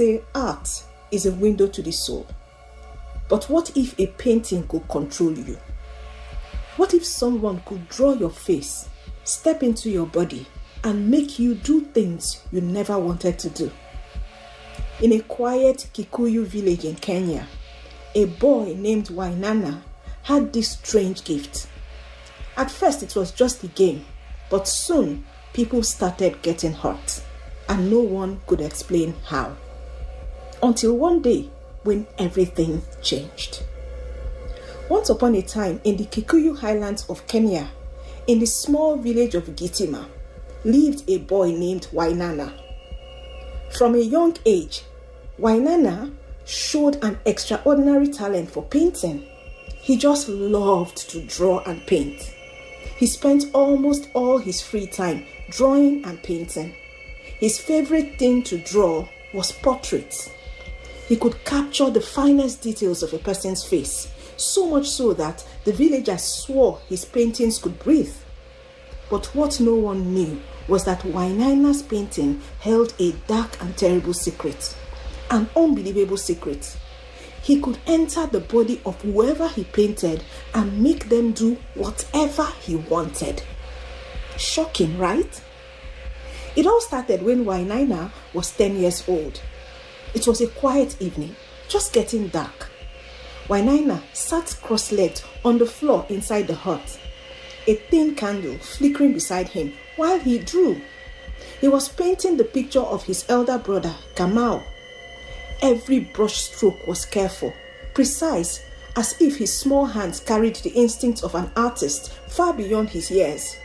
say art is a window to the soul. But what if a painting could control you? What if someone could draw your face, step into your body, and make you do things you never wanted to do? In a quiet Kikuyu village in Kenya, a boy named Wainaina had this strange gift. At first it was just a game, but soon people started getting hurt, and no one could explain how. Until one day when everything changed. Once upon a time in the Kikuyu highlands of Kenya, in the small village of Gitima, lived a boy named Wainaina. From a young age, Wainaina showed an extraordinary talent for painting. He just loved to draw and paint. He spent almost all his free time drawing and painting. His favorite thing to draw was portraits. He could capture the finest details of a person's face, so much so that the villagers swore his paintings could breathe. But what no one knew was that Wainaina's painting held a dark and terrible secret, an unbelievable secret. He could enter the body of whoever he painted and make them do whatever he wanted. Shocking, right? It all started when Wainaina was 10 years old. It was a quiet evening, just getting dark. Wainaina sat cross-legged on the floor inside the hut, a thin candle flickering beside him while he drew. He was painting the picture of his elder brother, Kamau. Every brush stroke was careful, precise, as if his small hands carried the instincts of an artist far beyond his years.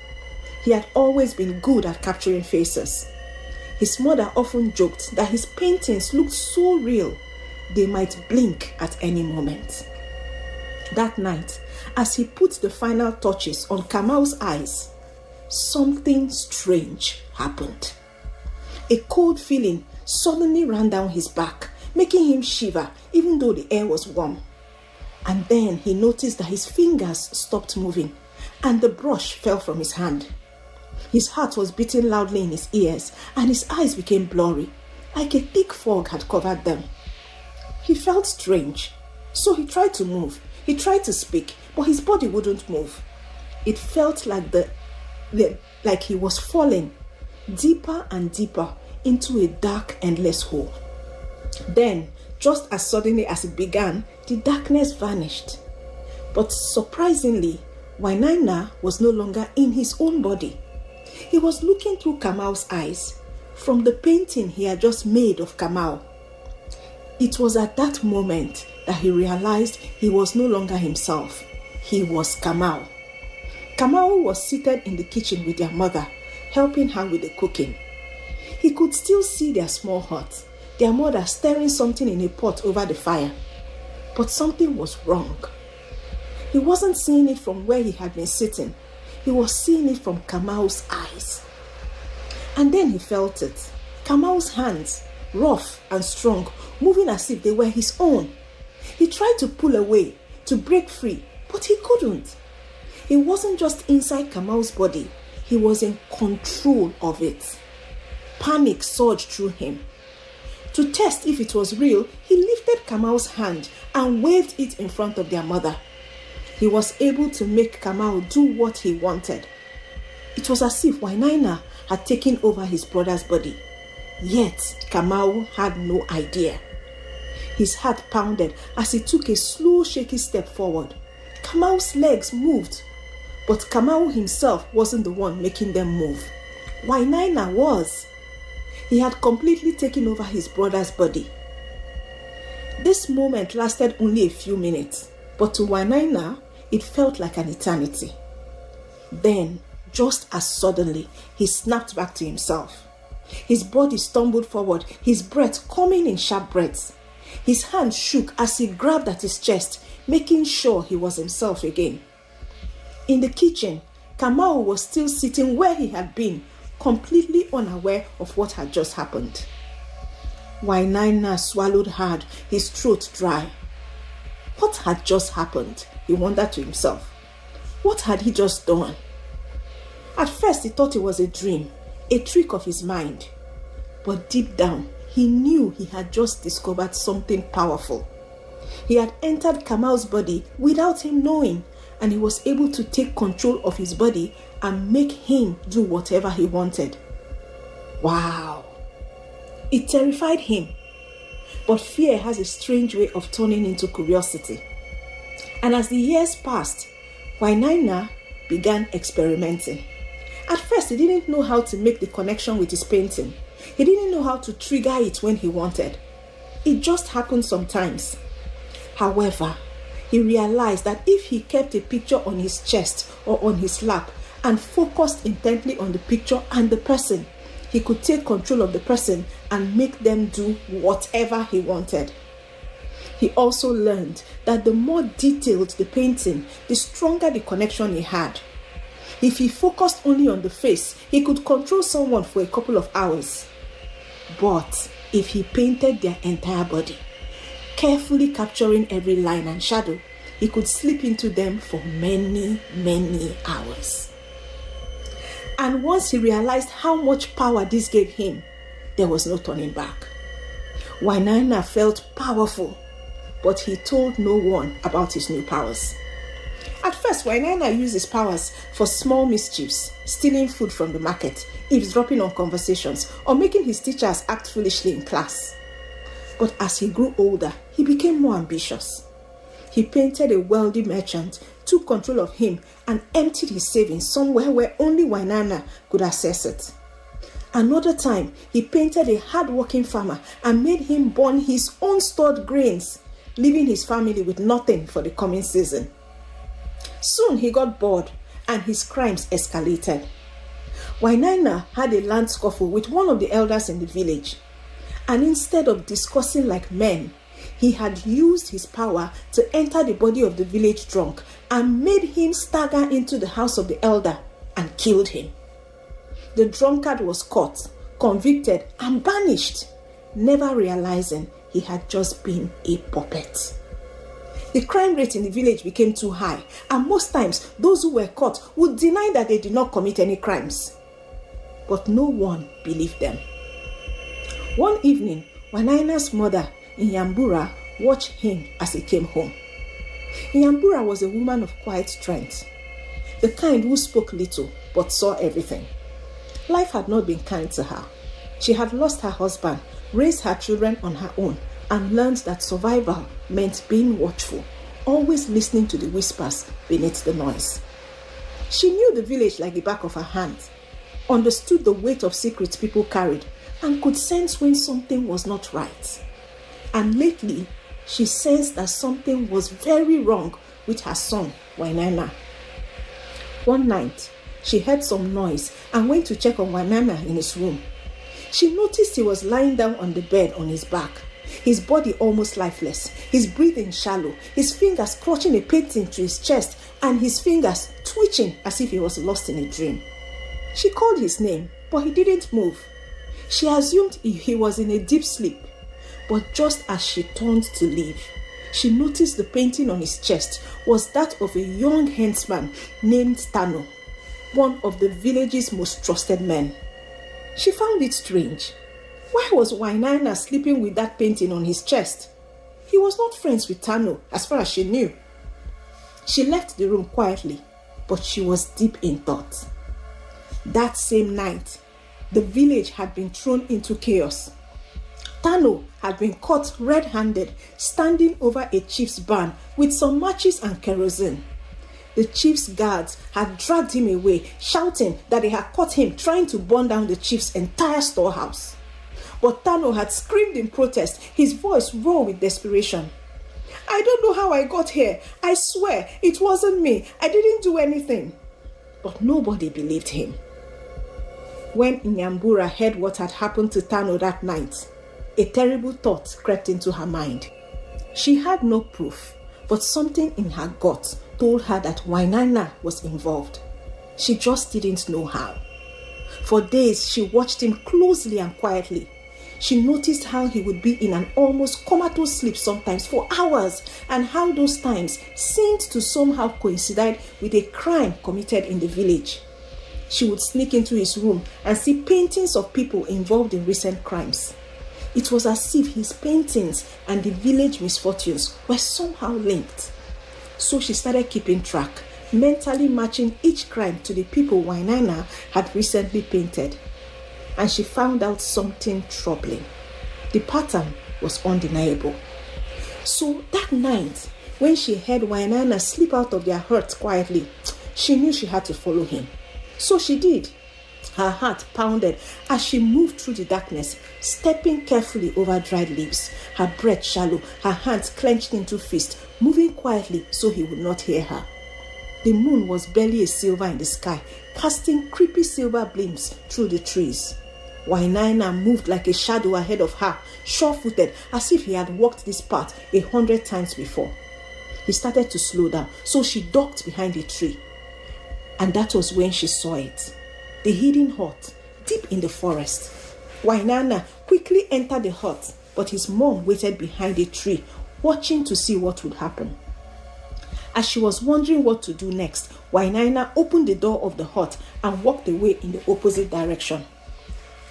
He had always been good at capturing faces. His mother often joked that his paintings looked so real, they might blink at any moment. That night, as he put the final touches on Kamau's eyes, something strange happened. A cold feeling suddenly ran down his back, making him shiver even though the air was warm. And then he noticed that his fingers stopped moving and the brush fell from his hand. His heart was beating loudly in his ears and his eyes became blurry, like a thick fog had covered them. He felt strange, so he tried to move. He tried to speak, but his body wouldn't move. It felt like like he was falling deeper and deeper into a dark, endless hole. Then, just as suddenly as it began, the darkness vanished. But surprisingly, Wainaina was no longer in his own body. He was looking through Kamau's eyes from the painting he had just made of Kamau. It was at that moment that he realized he was no longer himself. He was Kamau. Kamau was seated in the kitchen with their mother, helping her with the cooking. He could still see their small hut, their mother stirring something in a pot over the fire. But something was wrong. He wasn't seeing it from where he had been sitting. He was seeing it from Kamau's eyes. And then he felt it. Kamau's hands, rough and strong, moving as if they were his own. He tried to pull away, to break free, but he couldn't. He wasn't just inside Kamau's body. He was in control of it. Panic surged through him. To test if it was real, he lifted Kamau's hand and waved it in front of their mother. He was able to make Kamau do what he wanted. It was as if Wainaina had taken over his brother's body. Yet, Kamau had no idea. His heart pounded as he took a slow, shaky step forward. Kamau's legs moved, but Kamau himself wasn't the one making them move. Wainaina was. He had completely taken over his brother's body. This moment lasted only a few minutes, but to Wainaina, it felt like an eternity. Then, just as suddenly, he snapped back to himself. His body stumbled forward, his breath coming in sharp breaths. His hand shook as he grabbed at his chest, making sure he was himself again. In the kitchen, Kamau was still sitting where he had been, completely unaware of what had just happened. Wainaina swallowed hard, his throat dry. What had just happened? He wondered to himself. What had he just done? At first he thought it was a dream, a trick of his mind. But deep down, he knew he had just discovered something powerful. He had entered Kamal's body without him knowing, and he was able to take control of his body and make him do whatever he wanted. Wow! It terrified him. But fear has a strange way of turning into curiosity. And as the years passed, Wainaina began experimenting. At first, he didn't know how to make the connection with his painting. He didn't know how to trigger it when he wanted. It just happened sometimes. However, he realized that if he kept a picture on his chest or on his lap and focused intently on the picture and the person, he could take control of the person and make them do whatever he wanted. He also learned that the more detailed the painting, the stronger the connection he had. If he focused only on the face, he could control someone for a couple of hours. But if he painted their entire body, carefully capturing every line and shadow, he could slip into them for many, many hours. And once he realized how much power this gave him, there was no turning back. Wainaina felt powerful, but he told no one about his new powers. At first, Wainaina used his powers for small mischiefs, stealing food from the market, eavesdropping on conversations, or making his teachers act foolishly in class. But as he grew older, he became more ambitious. He painted a wealthy merchant, took control of him, and emptied his savings somewhere where only Wainaina could access it. Another time, he painted a hard-working farmer and made him burn his own stored grains, leaving his family with nothing for the coming season. Soon he got bored and his crimes escalated. Wainaina had a land scuffle with one of the elders in the village, and instead of discussing like men, he had used his power to enter the body of the village drunk and made him stagger into the house of the elder and killed him. The drunkard was caught, convicted, and banished, never realizing he had just been a puppet. The crime rate in the village became too high, and most times those who were caught would deny that they did not commit any crimes. But no one believed them. One evening, Wainaina's mother, Nyambura, watched him as he came home. Nyambura was a woman of quiet strength, the kind who spoke little but saw everything. Life had not been kind to her. She had lost her husband, raised her children on her own, and learned that survival meant being watchful, always listening to the whispers beneath the noise. She knew the village like the back of her hand, understood the weight of secrets people carried, and could sense when something was not right. And lately, she sensed that something was very wrong with her son, Wainaina. One night, she heard some noise and went to check on Wainaina in his room. She noticed he was lying down on the bed on his back, his body almost lifeless, his breathing shallow, his fingers clutching a painting to his chest, and his fingers twitching as if he was lost in a dream. She called his name, but he didn't move. She assumed he was in a deep sleep, but just as she turned to leave, she noticed the painting on his chest was that of a young henchman named Tano, one of the village's most trusted men. She found it strange. Why was Wainaina sleeping with that painting on his chest? He was not friends with Tano, as far as she knew. She left the room quietly, but she was deep in thought. That same night, the village had been thrown into chaos. Tano had been caught red-handed, standing over a chief's barn with some matches and kerosene. The chief's guards had dragged him away, shouting that they had caught him trying to burn down the chief's entire storehouse. But Tano had screamed in protest, his voice raw with desperation. "I don't know how I got here. I swear it wasn't me. I didn't do anything." But nobody believed him. When Nyambura heard what had happened to Tano that night, a terrible thought crept into her mind. She had no proof, but something in her gut told her that Wainaina was involved. She just didn't know how. For days, she watched him closely and quietly. She noticed how he would be in an almost comatose sleep sometimes for hours, and how those times seemed to somehow coincide with a crime committed in the village. She would sneak into his room and see paintings of people involved in recent crimes. It was as if his paintings and the village misfortunes were somehow linked. So she started keeping track, mentally matching each crime to the people Wainaina had recently painted. And she found out something troubling. The pattern was undeniable. So that night, when she heard Wainaina slip out of their hut quietly, she knew she had to follow him. So she did. Her heart pounded as she moved through the darkness, stepping carefully over dried leaves, her breath shallow, her hands clenched into fists, moving quietly so he would not hear her. The moon was barely a silver in the sky, casting creepy silver gleams through the trees. Wainaina moved like a shadow ahead of her, sure-footed, as if he had walked this path 100 times before. He started to slow down, so she ducked behind a tree. And that was when she saw it. The hidden hut, deep in the forest. Wainaina quickly entered the hut, but his mom waited behind a tree, watching to see what would happen. As she was wondering what to do next, Wainaina opened the door of the hut and walked away in the opposite direction.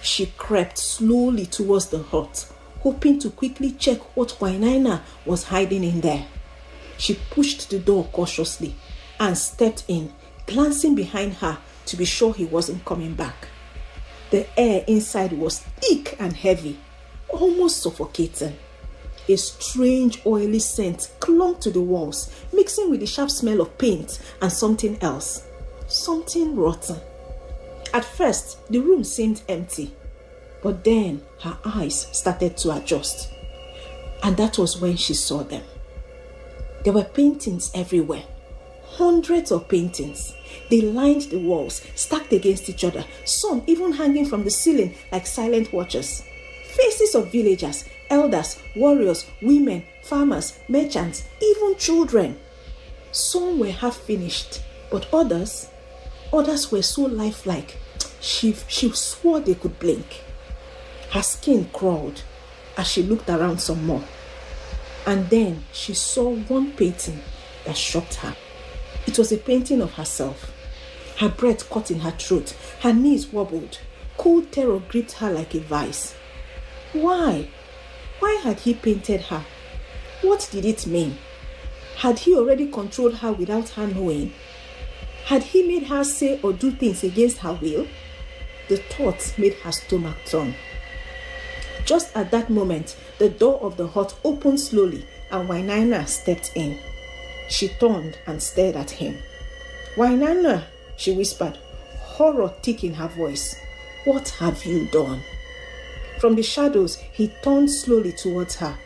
She crept slowly towards the hut, hoping to quickly check what Wainaina was hiding in there. She pushed the door cautiously and stepped in, glancing behind her to be sure he wasn't coming back. The air inside was thick and heavy, almost suffocating. A strange oily scent clung to the walls, mixing with the sharp smell of paint and something else, something rotten. At first, the room seemed empty, but then her eyes started to adjust. And that was when she saw them. There were paintings everywhere, hundreds of paintings. They lined the walls, stacked against each other, some even hanging from the ceiling like silent watchers. Faces of villagers, elders, warriors, women, farmers, merchants, even children. Some were half finished, but others were so lifelike, she swore they could blink. Her skin crawled as she looked around some more. And then she saw one painting that shocked her. It was a painting of herself. Her breath caught in her throat. Her knees wobbled. Cold terror gripped her like a vice. Why? Why had he painted her? What did it mean? Had he already controlled her without her knowing? Had he made her say or do things against her will? The thought made her stomach turn. Just at that moment, the door of the hut opened slowly and Wainaina stepped in. She turned and stared at him. Wainaina, she whispered, horror thick in her voice. What have you done? From the shadows, he turned slowly towards her.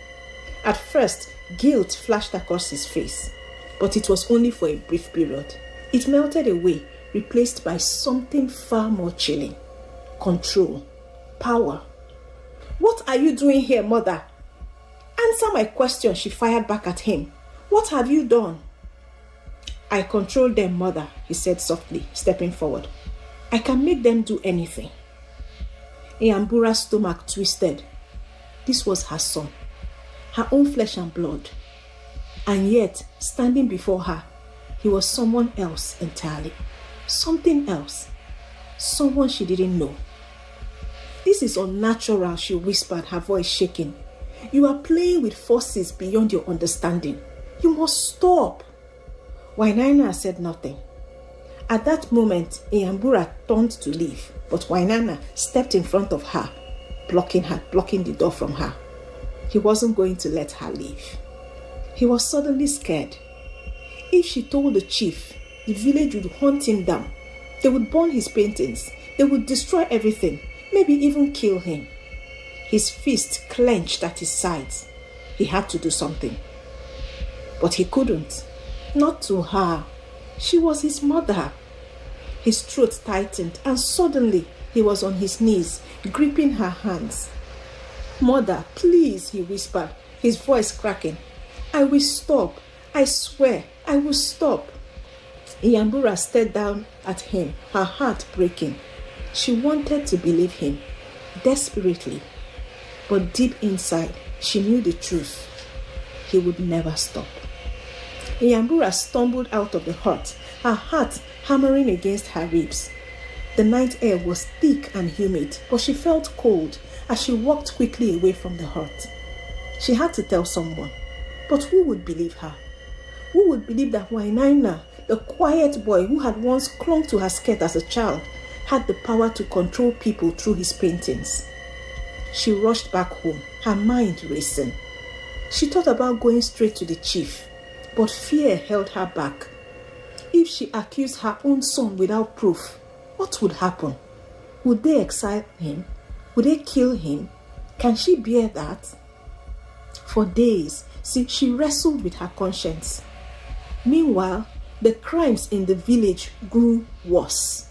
At first, guilt flashed across his face, but it was only for a brief period. It melted away, replaced by something far more chilling. Control. Power. What are you doing here, mother? Answer my question, she fired back at him. What have you done? I control them, mother, he said softly, stepping forward. I can make them do anything. Nyambura's stomach twisted. This was her son, her own flesh and blood. And yet, standing before her, he was someone else entirely. Something else. Someone she didn't know. This is unnatural, she whispered, her voice shaking. You are playing with forces beyond your understanding. You must stop. Wainaina said nothing. At that moment, Nyambura turned to leave, but Wainaina stepped in front of her, blocking the door from her. He wasn't going to let her leave. He was suddenly scared. If she told the chief, the village would hunt him down. They would burn his paintings. They would destroy everything, maybe even kill him. His fist clenched at his sides. He had to do something. But he couldn't. Not to her. She was his mother. His throat tightened and suddenly he was on his knees, gripping her hands. Mother, please, he whispered, his voice cracking. I will stop. I swear, I will stop. Nyambura stared down at him, her heart breaking. She wanted to believe him, desperately. But deep inside, she knew the truth. He would never stop. Nyambura stumbled out of the hut, her heart hammering against her ribs. The night air was thick and humid, but she felt cold as she walked quickly away from the hut. She had to tell someone, but who would believe her? Who would believe that Wainaina, the quiet boy who had once clung to her skirt as a child, had the power to control people through his paintings? She rushed back home, her mind racing. She thought about going straight to the chief, but fear held her back. If she accused her own son without proof, what would happen? Would they exile him? Would they kill him? Can she bear that? For days, she wrestled with her conscience. Meanwhile, the crimes in the village grew worse.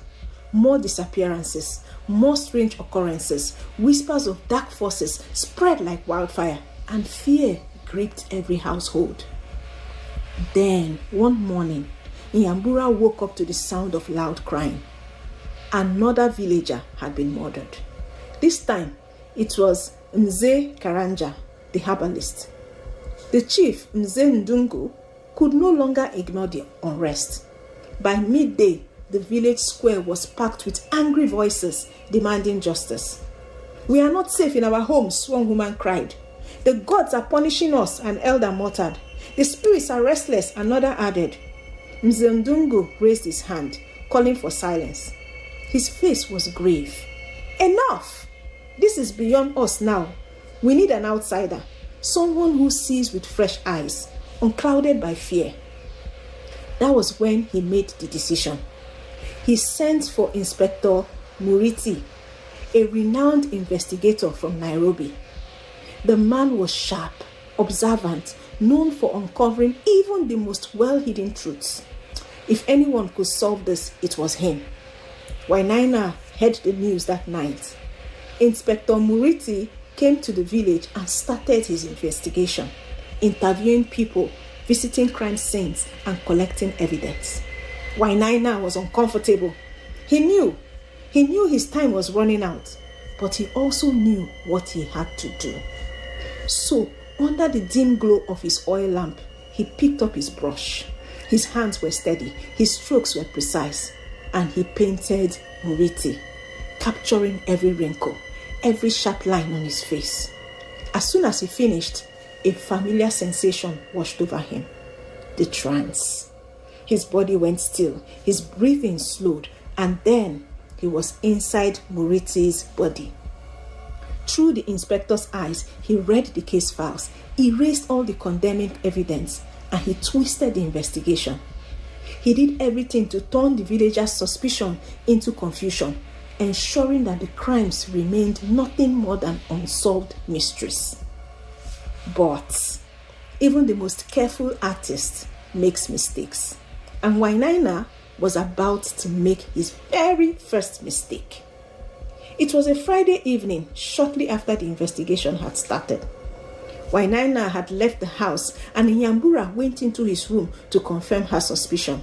More disappearances, more strange occurrences, whispers of dark forces spread like wildfire, and fear gripped every household. Then, one morning, Nyambura woke up to the sound of loud crying. Another villager had been murdered. This time, it was Mzee Karanja, the herbalist. The chief, Mzee Ndungu, could no longer ignore the unrest. By midday, the village square was packed with angry voices demanding justice. "We are not safe in our homes," one woman cried. "The gods are punishing us," an elder muttered. "The spirits are restless," another added. Mzee Ndungu raised his hand, calling for silence. His face was grave. "Enough! This is beyond us now. We need an outsider, someone who sees with fresh eyes, unclouded by fear." That was when he made the decision. He sent for Inspector Muriti, a renowned investigator from Nairobi. The man was sharp, observant, known for uncovering even the most well-hidden truths. If anyone could solve this, it was him. Wainaina heard the news that night. Inspector Muriti came to the village and started his investigation, interviewing people, visiting crime scenes, and collecting evidence. Wainaina was uncomfortable. He knew his time was running out, but he also knew what he had to do. So, under the dim glow of his oil lamp, he picked up his brush. His hands were steady, his strokes were precise, and he painted Muriti, capturing every wrinkle, every sharp line on his face. As soon as he finished, a familiar sensation washed over him: the trance. His body went still, his breathing slowed, and then he was inside Muriti's body. Through the inspector's eyes, he read the case files, erased all the condemning evidence, and he twisted the investigation. He did everything to turn the villagers' suspicion into confusion, ensuring that the crimes remained nothing more than unsolved mysteries. But even the most careful artist makes mistakes, and Wainaina was about to make his very first mistake. It was a Friday evening, shortly after the investigation had started. Wainaina had left the house, and Nyambura went into his room to confirm her suspicion.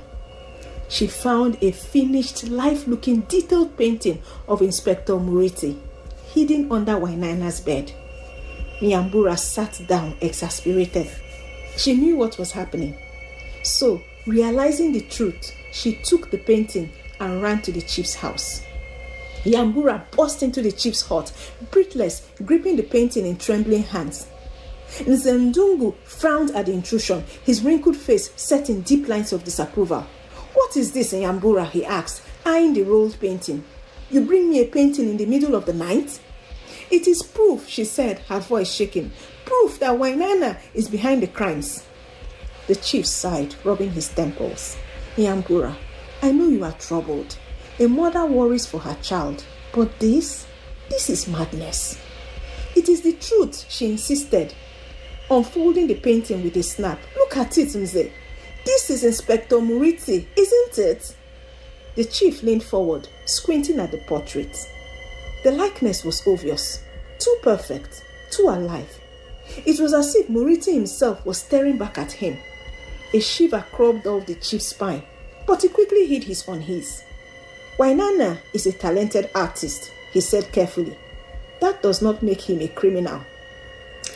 She found a finished, life-looking, detailed painting of Inspector Muriti hidden under Wainaina's bed. Nyambura sat down, exasperated. She knew what was happening. So, realizing the truth, she took the painting and ran to the chief's house. Nyambura burst into the chief's hut, breathless, gripping the painting in trembling hands. Mzee Ndungu frowned at the intrusion, his wrinkled face set in deep lines of disapproval. "What is this, Nyambura?" he asked, eyeing the rolled painting. "You bring me a painting in the middle of the night?" "It is proof," she said, her voice shaking. "Proof that Wainaina is behind the crimes." The chief sighed, rubbing his temples. "Nyambura, I know you are troubled. A mother worries for her child, but this is madness." "It is the truth," she insisted, unfolding the painting with a snap. "Look at it, Mzee. This is Inspector Muriti, isn't it?" The chief leaned forward, squinting at the portrait. The likeness was obvious, too perfect, too alive. It was as if Muriti himself was staring back at him. A shiver crawled off the chief's spine, but he quickly hid his unease. "Wainaina is a talented artist," he said carefully. "That does not make him a criminal."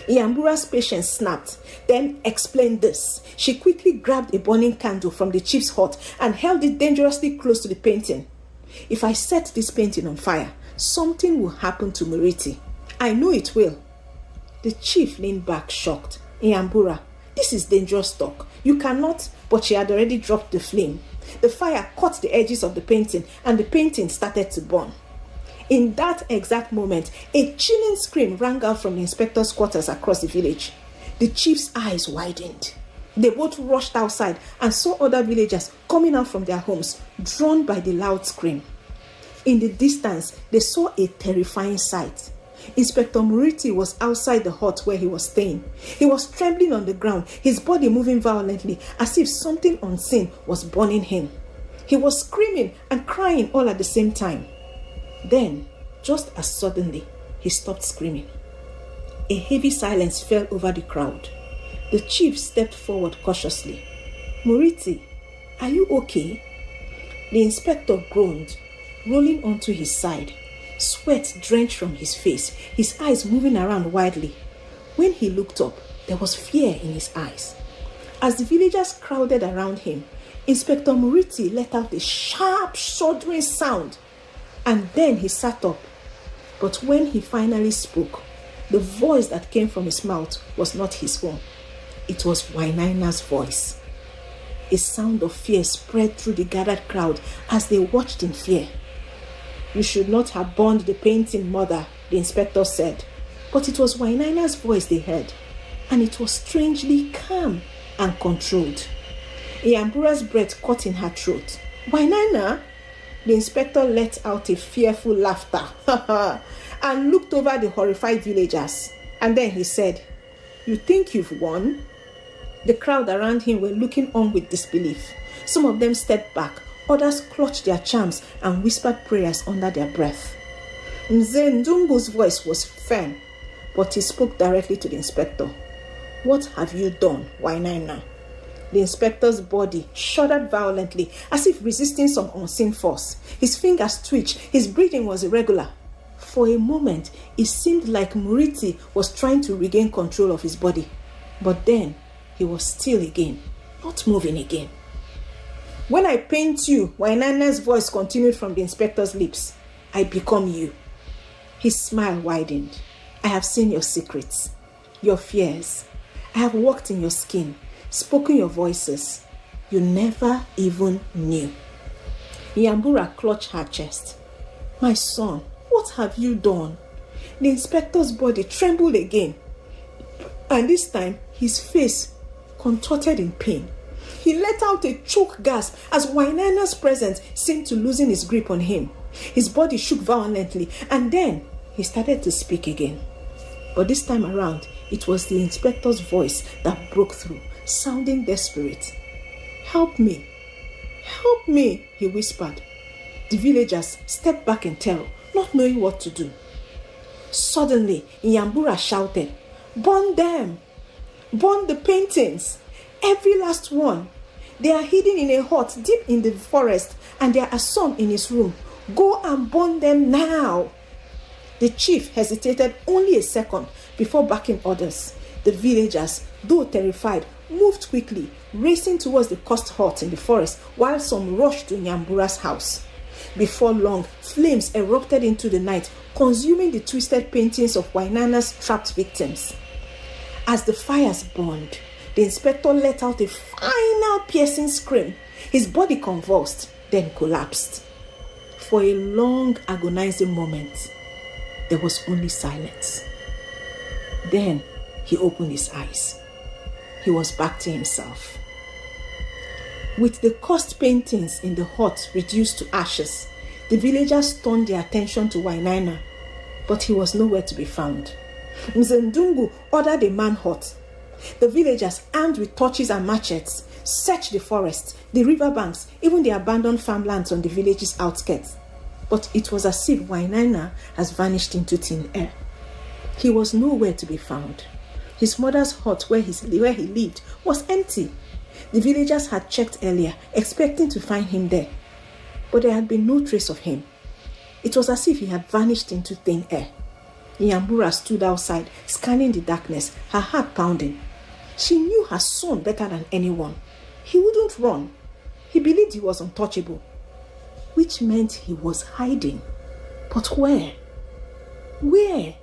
Nyambura's patience snapped. "Then explain this." She quickly grabbed a burning candle from the chief's hut and held it dangerously close to the painting. If I set this painting on fire, something will happen to Muriti. I know it will. The chief leaned back, shocked. Nyambura, this is dangerous talk. You cannot, but she had already dropped the flame. The fire caught the edges of the painting and the painting started to burn. In that exact moment, a chilling scream rang out from the inspector's quarters across the village. The chief's eyes widened. They both rushed outside and saw other villagers coming out from their homes, drawn by the loud scream. In the distance, they saw a terrifying sight. Inspector Muriti was outside the hut where he was staying. He was trembling on the ground, his body moving violently as if something unseen was burning him. He was screaming and crying all at the same time. Then, just as suddenly, he stopped screaming. A heavy silence fell over the crowd. The chief stepped forward cautiously. Muriti, are you okay? The inspector groaned, rolling onto his side. Sweat drenched from his face, his eyes moving around wildly. When he looked up, there was fear in his eyes. As the villagers crowded around him, Inspector Muriti let out a sharp, shuddering sound, and then he sat up. But when he finally spoke, the voice that came from his mouth was not his own. It was Wainaina's voice. A sound of fear spread through the gathered crowd as they watched in fear. You should not have burned the painting, mother, the inspector said. But it was Wainaina's voice they heard, and it was strangely calm and controlled. Nyambura's breath caught in her throat. Wainaina? The inspector let out a fearful laughter and looked over the horrified villagers. And then he said, You think you've won? The crowd around him were looking on with disbelief. Some of them stepped back. Others clutched their charms and whispered prayers under their breath. Mzee Ndungu's voice was firm, but he spoke directly to the inspector. What have you done, Wainaina? The inspector's body shuddered violently, as if resisting some unseen force. His fingers twitched, his breathing was irregular. For a moment, it seemed like Muriti was trying to regain control of his body. But then, he was still again, not moving again. When I paint you, Wainaina's voice continued from the inspector's lips, I become you. His smile widened. I have seen your secrets, your fears. I have walked in your skin, spoken your voices. You never even knew. Nyambura clutched her chest. My son, what have you done? The inspector's body trembled again, and this time his face contorted in pain. He let out a choke gasp as Wainaina's presence seemed to loosen his grip on him. His body shook violently, and then he started to speak again. But this time around, it was the inspector's voice that broke through, sounding desperate. Help me, he whispered. The villagers stepped back in terror, not knowing what to do. Suddenly, Nyambura shouted, Burn them! Burn the paintings! Every last one. They are hidden in a hut deep in the forest, and there are some in his room. Go and burn them now. The chief hesitated only a second before backing orders. The villagers, though terrified, moved quickly, racing towards the cursed hut in the forest, while some rushed to Nyambura's house. Before long, flames erupted into the night, consuming the twisted paintings of Wainaina's trapped victims. As the fires burned, the inspector let out a final piercing scream. His body convulsed, then collapsed. For a long, agonizing moment, there was only silence. Then he opened his eyes. He was back to himself. With the cursed paintings in the hut reduced to ashes, the villagers turned their attention to Wainaina, but he was nowhere to be found. Mzee Ndungu ordered a manhunt. The villagers, armed with torches and machetes, searched the forest, the riverbanks, even the abandoned farmlands on the village's outskirts. But it was as if Wainaina has vanished into thin air. He was nowhere to be found. His mother's hut where he lived was empty. The villagers had checked earlier, expecting to find him there. But there had been no trace of him. It was as if he had vanished into thin air. Nyambura stood outside, scanning the darkness, her heart pounding. She knew her son better than anyone. He wouldn't run. He believed he was untouchable. which meant he was hiding. But where? Where?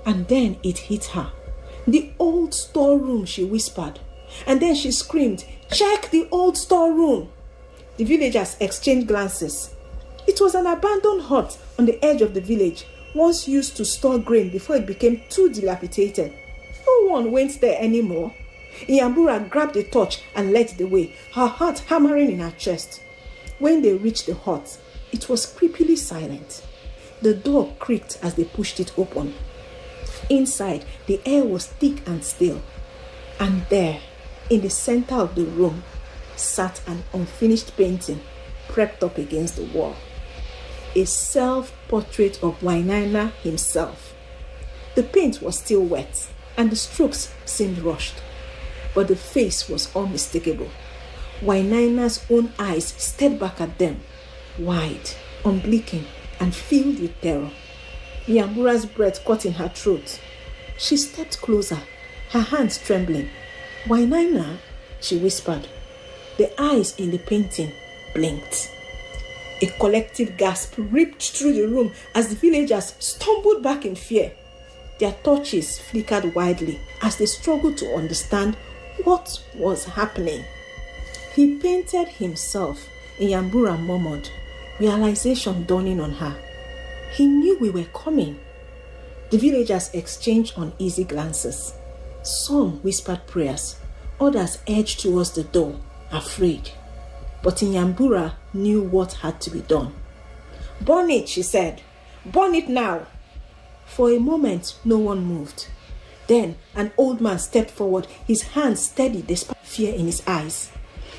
And then it hit her. The old storeroom, she whispered. And then she screamed, "Check the old storeroom!" The villagers exchanged glances. It was an abandoned hut on the edge of the village, once used to store grain before it became too dilapidated. No one went there anymore. Nyambura grabbed a torch and led the way, her heart hammering in her chest. When they reached the hut, it was creepily silent. The door creaked as they pushed it open. Inside, the air was thick and still. And there, in the center of the room, sat an unfinished painting prepped up against the wall. A self-portrait of Wainaina himself. The paint was still wet, and the strokes seemed rushed. But the face was unmistakable. Wainaina's own eyes stared back at them, wide, unblinking, and filled with terror. Nyambura's breath caught in her throat. She stepped closer, her hands trembling. "Wainaina," she whispered. The eyes in the painting blinked. A collective gasp ripped through the room as the villagers stumbled back in fear. Their torches flickered wildly as they struggled to understand what was happening. "He painted himself," Nyambura murmured, realization dawning on her. "He knew we were coming." The villagers exchanged uneasy glances. Some whispered prayers, others edged towards the door, afraid. But Nyambura knew what had to be done. "Burn it," she said. "Burn it now." For a moment, no one moved. Then an old man stepped forward, his hands steady despite fear in his eyes.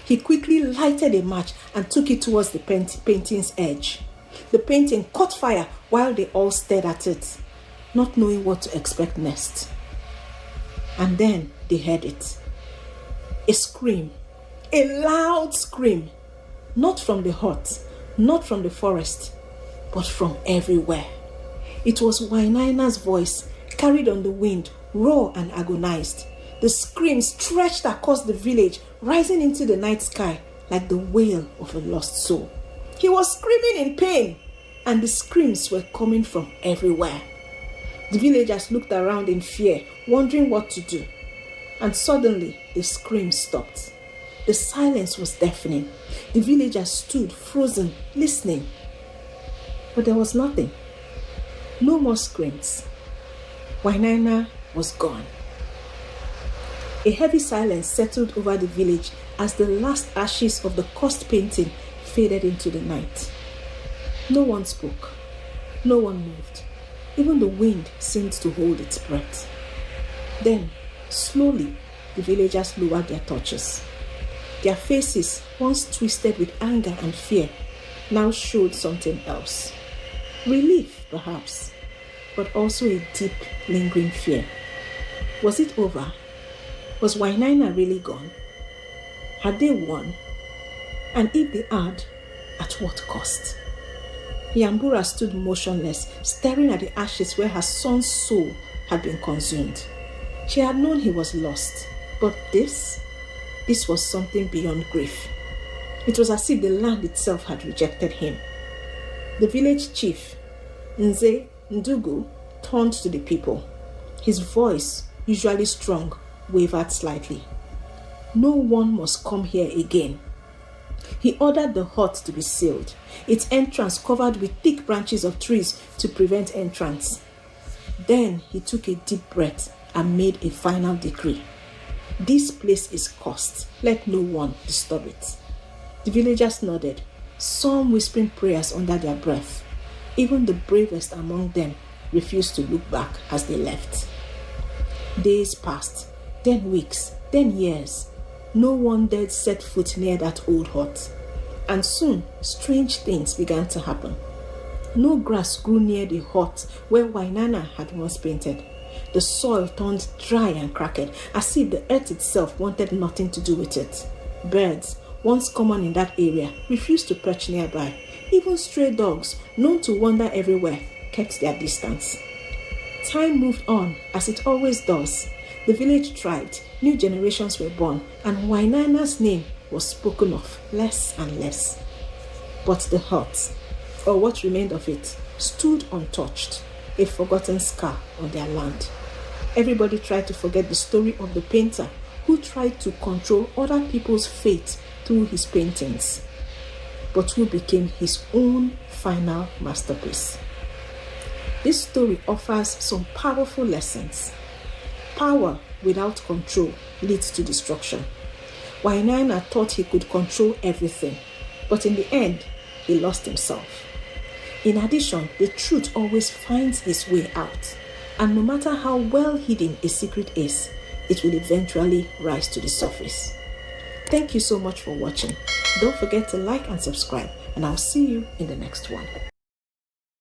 He quickly lighted a match and took it towards the painting's edge. The painting caught fire while they all stared at it, not knowing what to expect next. And then they heard it. A scream. A loud scream. Not from the hut, not from the forest, but from everywhere. It was Wainaina's voice, carried on the wind, raw and agonized. The scream stretched across the village, rising into the night sky like the wail of a lost soul. He was screaming in pain, and the screams were coming from everywhere. The villagers looked around in fear, wondering what to do. And suddenly, the screams stopped. The silence was deafening. The villagers stood frozen, listening. But there was nothing. No more screams. Wainaina was gone. A heavy silence settled over the village as the last ashes of the cursed painting faded into the night. No one spoke. No one moved. Even the wind seemed to hold its breath. Then, slowly, the villagers lowered their torches. Their faces, once twisted with anger and fear, now showed something else. Relief, perhaps, but also a deep, lingering fear. Was it over? Was Wainaina really gone? Had they won? And if they had, at what cost? Nyambura stood motionless, staring at the ashes where her son's soul had been consumed. She had known he was lost, but this was something beyond grief. It was as if the land itself had rejected him. The village chief, Nze Ndugu, turned to the people. His voice, usually strong, wavered slightly. "No one must come here again." He ordered the hut to be sealed, its entrance covered with thick branches of trees to prevent entrance. Then he took a deep breath and made a final decree. "This place is cursed. Let no one disturb it." The villagers nodded, some whispering prayers under their breath. Even the bravest among them refused to look back as they left. Days passed, then weeks, then years. No one dared set foot near that old hut. And soon, strange things began to happen. No grass grew near the hut where Wainaina had once painted. The soil turned dry and cracked, as if the earth itself wanted nothing to do with it. Birds, once common in that area, refused to perch nearby. Even stray dogs, known to wander everywhere, kept their distance. Time moved on, as it always does. The village thrived, new generations were born, and Wainaina's name was spoken of less and less. but the hurt, or what remained of it, stood untouched, a forgotten scar on their land. Everybody tried to forget the story of the painter who tried to control other people's fate through his paintings, but who became his own final masterpiece. This story offers some powerful lessons. Power without control leads to destruction. Wainaina thought he could control everything, but in the end, he lost himself. In addition, the truth always finds its way out, and no matter how well hidden a secret is, it will eventually rise to the surface. Thank you so much for watching. Don't forget to like and subscribe, and I'll see you in the next one.